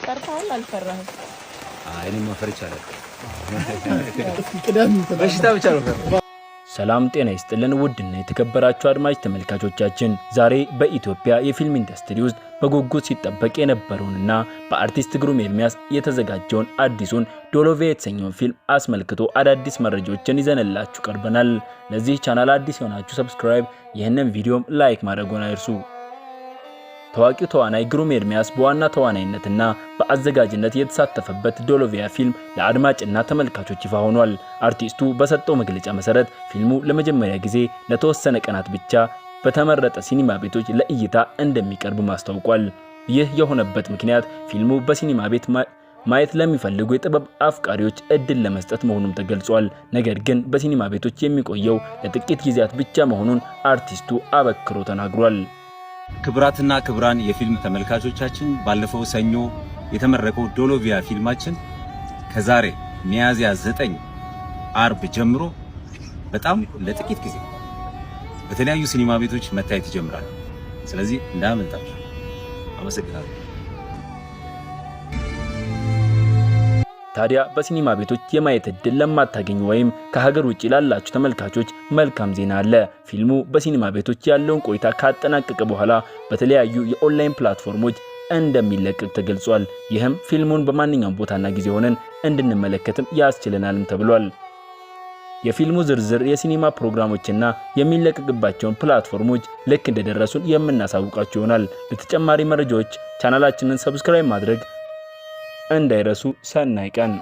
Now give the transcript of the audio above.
ፈርታውል አልፈራህም? እኔማ ፈርቻለሁ። በሽታ ብቻ ነው። ሰላም ጤና ይስጥልን ውድና የተከበራችሁ አድማጭ ተመልካቾቻችን ዛሬ በኢትዮጵያ የፊልም ኢንዱስትሪ ውስጥ በጉጉት ሲጠበቅ የነበረውንና በአርቲስት ግሩም ኤርሚያስ የተዘጋጀውን አዲሱን ዶሎቬ የተሰኘውን ፊልም አስመልክቶ አዳዲስ መረጃዎችን ይዘንላችሁ ቀርበናል። ለዚህ ቻናል አዲስ የሆናችሁ ሰብስክራይብ፣ ይህንን ቪዲዮም ላይክ ማድረጉን አይርሱ። ታዋቂው ተዋናይ ግሩም ኤርሚያስ በዋና ተዋናይነትና በአዘጋጅነት የተሳተፈበት ዶሎቪያ ፊልም ለአድማጭና ተመልካቾች ይፋ ሆኗል። አርቲስቱ በሰጠው መግለጫ መሰረት ፊልሙ ለመጀመሪያ ጊዜ ለተወሰነ ቀናት ብቻ በተመረጠ ሲኒማ ቤቶች ለእይታ እንደሚቀርብ ማስታውቋል። ይህ የሆነበት ምክንያት ፊልሙ በሲኒማ ቤት ማየት ለሚፈልጉ የጥበብ አፍቃሪዎች እድል ለመስጠት መሆኑን ተገልጿል። ነገር ግን በሲኒማ ቤቶች የሚቆየው ለጥቂት ጊዜያት ብቻ መሆኑን አርቲስቱ አበክሮ ተናግሯል። ክብራትና ክብራን የፊልም ተመልካቾቻችን ባለፈው ሰኞ የተመረቀው ዶሎቪያ ፊልማችን ከዛሬ ሚያዝያ 9 አርብ ጀምሮ በጣም ለጥቂት ጊዜ በተለያዩ ሲኒማ ቤቶች መታየት ይጀምራል። ስለዚህ እንዳያመልጣችሁ። አመሰግናለሁ። ታዲያ በሲኒማ ቤቶች የማየት እድል ለማታገኙ ወይም ከሀገር ውጪ ላላችሁ ተመልካቾች መልካም ዜና አለ። ፊልሙ በሲኒማ ቤቶች ያለውን ቆይታ ካጠናቀቀ በኋላ በተለያዩ የኦንላይን ፕላትፎርሞች እንደሚለቀቅ ተገልጿል። ይህም ፊልሙን በማንኛውም ቦታና ጊዜ ሆነን እንድንመለከትም ያስችለናልም ተብሏል። የፊልሙ ዝርዝር የሲኒማ ፕሮግራሞችና የሚለቀቅባቸውን ፕላትፎርሞች ልክ እንደደረሱን የምናሳውቃችሁ ይሆናል። ለተጨማሪ መረጃዎች ቻናላችንን ሰብስክራይብ ማድረግ እንዳይረሱ። ሰናይ ቀን።